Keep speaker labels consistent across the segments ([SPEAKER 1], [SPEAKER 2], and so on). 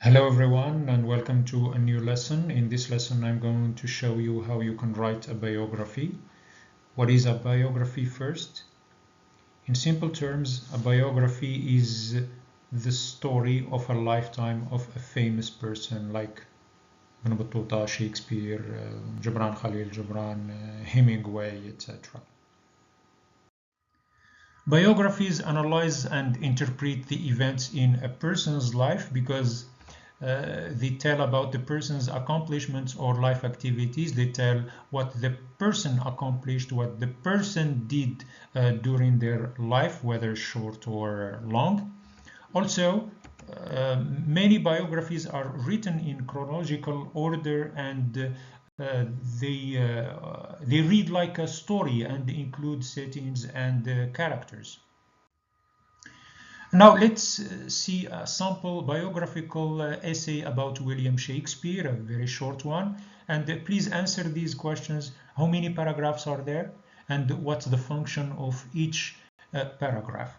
[SPEAKER 1] Hello everyone and welcome to a new lesson. In this lesson I'm going to show you how you can write a biography. What is a biography first? In simple terms, a biography is the story of a lifetime of a famous person like Ibn Battuta, Shakespeare, Gibran Khalil Gibran, Hemingway, etc. Biographies analyze and interpret the events in a person's life because they tell about the person's accomplishments or life activities. They tell what the person accomplished, what the person did during their life, whether short or long. Also, many biographies are written in chronological order and uh, they read like a story and include settings and characters. Now let's see a sample biographical essay about William Shakespeare, a very short one. And please answer these questions. How many paragraphs are there? And what's the function of each paragraph?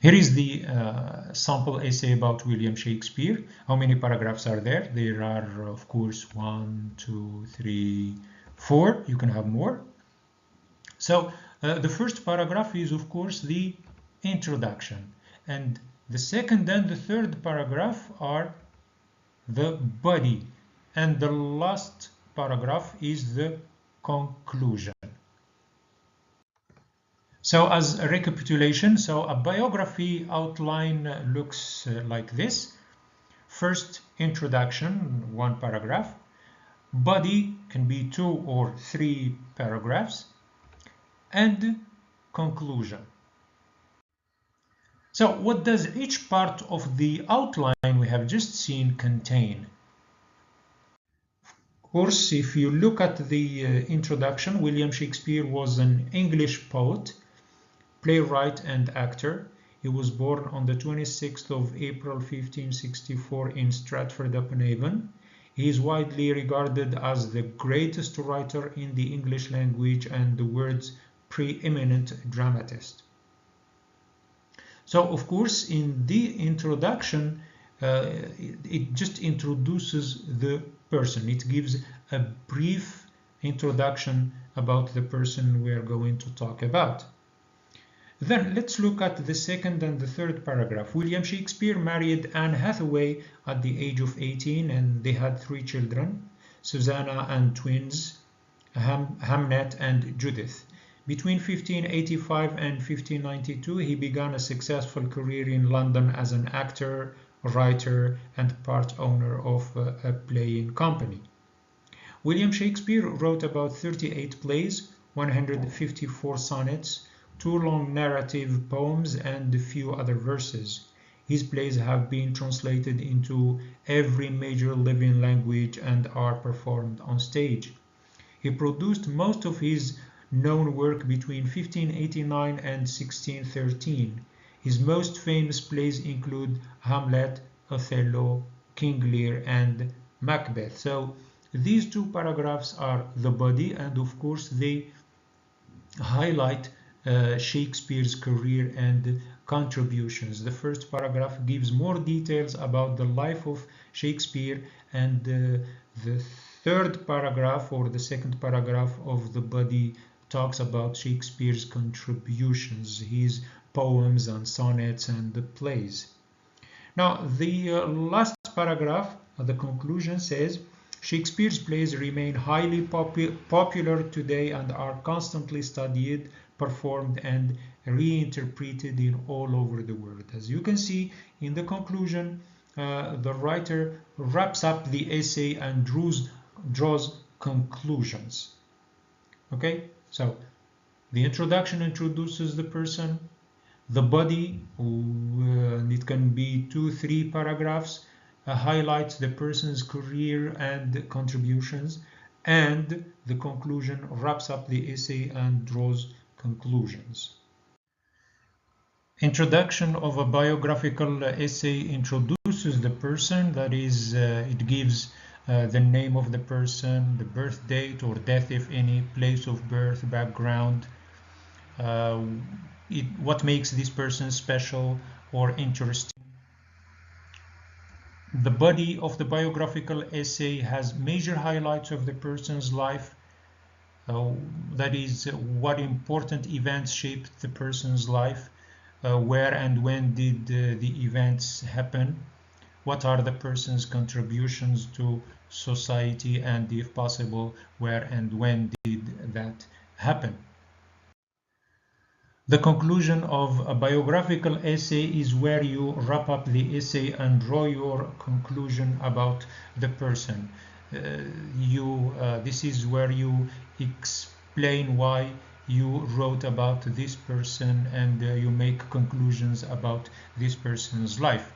[SPEAKER 1] Here is the sample essay about William Shakespeare. How many paragraphs are there? There are, of course, 1, 2, 3, 4. You can have more. So the first paragraph is, of course, the introduction. And the second and the third paragraph are the body. And the last paragraph is the conclusion. So as a recapitulation, so a biography outline looks like this. First, introduction, 1 paragraph. Body can be 2 or 3 paragraphs. And conclusion. So what does each part of the outline we have just seen contain? Of course, if you look at the introduction, William Shakespeare was an English poet, playwright and actor. He was born on the 26th of April 1564 in Stratford-upon-Avon. He is widely regarded as the greatest writer in the English language and the world's preeminent dramatist. So, of course, in the introduction, it just introduces the person. It gives a brief introduction about the person we are going to talk about. Then let's look at the second and the third paragraph. William Shakespeare married Anne Hathaway at the age of 18 and they had 3 children, Susanna and twins, Hamnet and Judith. Between 1585 and 1592, he began a successful career in London as an actor, writer, and part owner of a playing company. William Shakespeare wrote about 38 plays, 154 sonnets, 2 long narrative poems, and a few other verses. His plays have been translated into every major living language and are performed on stage. He produced most of his known work between 1589 and 1613. His most famous plays include Hamlet, Othello, King Lear, and Macbeth. So these 2 paragraphs are the body, and of course they highlight Shakespeare's career and contributions. The first paragraph gives more details about the life of Shakespeare, and the third paragraph or the second paragraph of the body talks about Shakespeare's contributions, his poems and sonnets and the plays. Now, the last paragraph, the conclusion says, Shakespeare's plays remain highly popular today and are constantly studied, performed, and reinterpreted in all over the world. As you can see in the conclusion, the writer wraps up the essay and draws conclusions. Okay, so the introduction introduces the person, the body, it can be 2-3 paragraphs, highlights the person's career and contributions, and the conclusion wraps up the essay and draws conclusions. Introduction of a biographical essay introduces the person, that is, it gives the name of the person, the birth date or death if any, place of birth, background, what makes this person special or interesting. The body of the biographical essay has major highlights of the person's life. That is, what important events shaped the person's life, where and when did the events happen, what are the person's contributions to society, and if possible, where and when did that happen. The conclusion of a biographical essay is where you wrap up the essay and draw your conclusion about the person. This is where you explain why you wrote about this person, and you make conclusions about this person's life.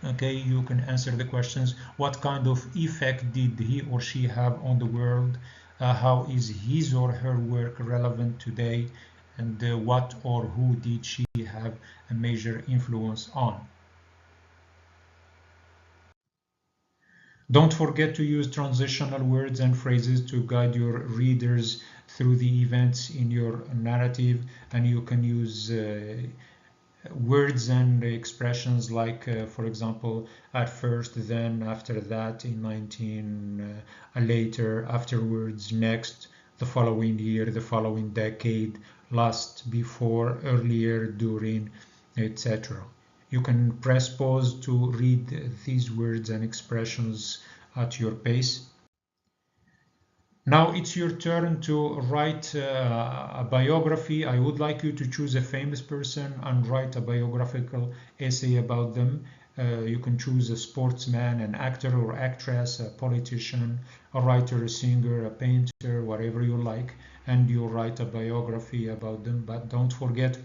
[SPEAKER 1] Okay, you can answer the questions: what kind of effect did he or she have on the world? How is his or her work relevant today? And what or who did she have a major influence on? Don't forget to use transitional words and phrases to guide your readers through the events in your narrative, and you can use words and expressions like, for example, at first, then, after that, in 19, later, afterwards, next, the following year, the following decade, last, before, earlier, during, etc. You can press pause to read these words and expressions at your pace. Now it's your turn to write a biography. I would like you to choose a famous person and write a biographical essay about them. You can choose a sportsman, an actor or actress, a politician, a writer, a singer, a painter, whatever you like, and you write a biography about them. But don't forget,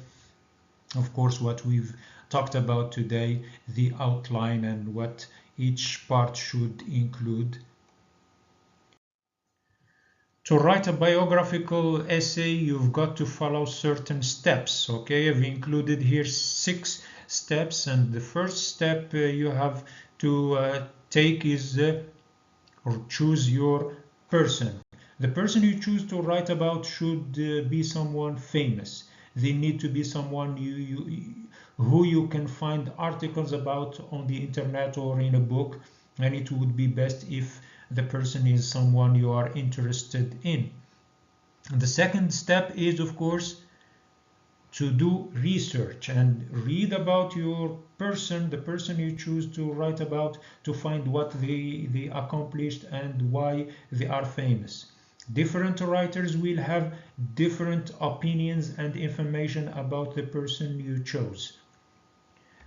[SPEAKER 1] of course, what we've talked about today, the outline and what each part should include. To write a biographical essay, you've got to follow certain steps. Okay, I've included here 6 steps, and the first step you have to take is or choose your person. The person you choose to write about should be someone famous. They need to be someone who you can find articles about on the internet or in a book, and it would be best if the person is someone you are interested in. The second step is, of course, to do research and read about your person, the person you choose to write about, to find what they accomplished and why they are famous. Different writers will have different opinions and information about the person you chose.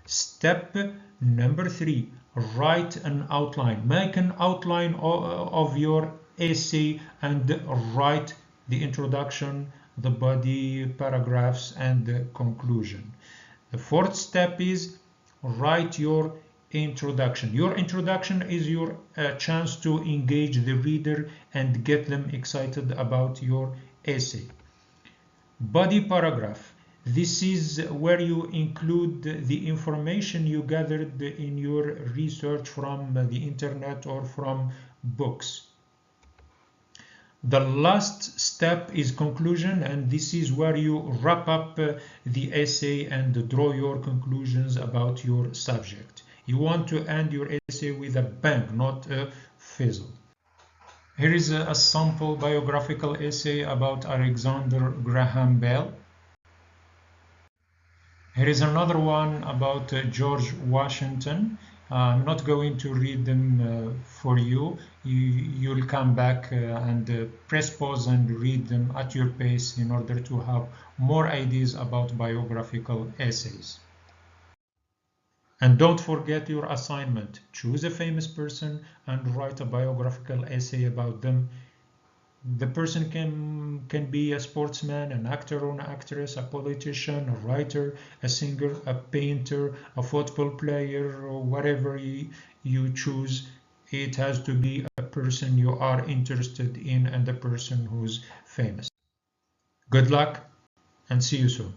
[SPEAKER 1] Step number 3, write an outline. Make an outline of your essay and write the introduction, the body, paragraphs, and the conclusion. The fourth step is write your introduction. Your introduction is your chance to engage the reader and get them excited about your essay. Body paragraph. This is where you include the information you gathered in your research from the internet or from books. The last step is conclusion, and this is where you wrap up the essay and draw your conclusions about your subject. You want to end your essay with a bang, not a fizzle. Here is a sample biographical essay about Alexander Graham Bell. Here is another one about George Washington. I'm not going to read them for you. You'll come back and press pause and read them at your pace in order to have more ideas about biographical essays. And don't forget your assignment. Choose a famous person and write a biographical essay about them. The person can be a sportsman, an actor or an actress, a politician, a writer, a singer, a painter, a football player, or whatever you choose. It has to be a person you are interested in and a person who's famous. Good luck and see you soon.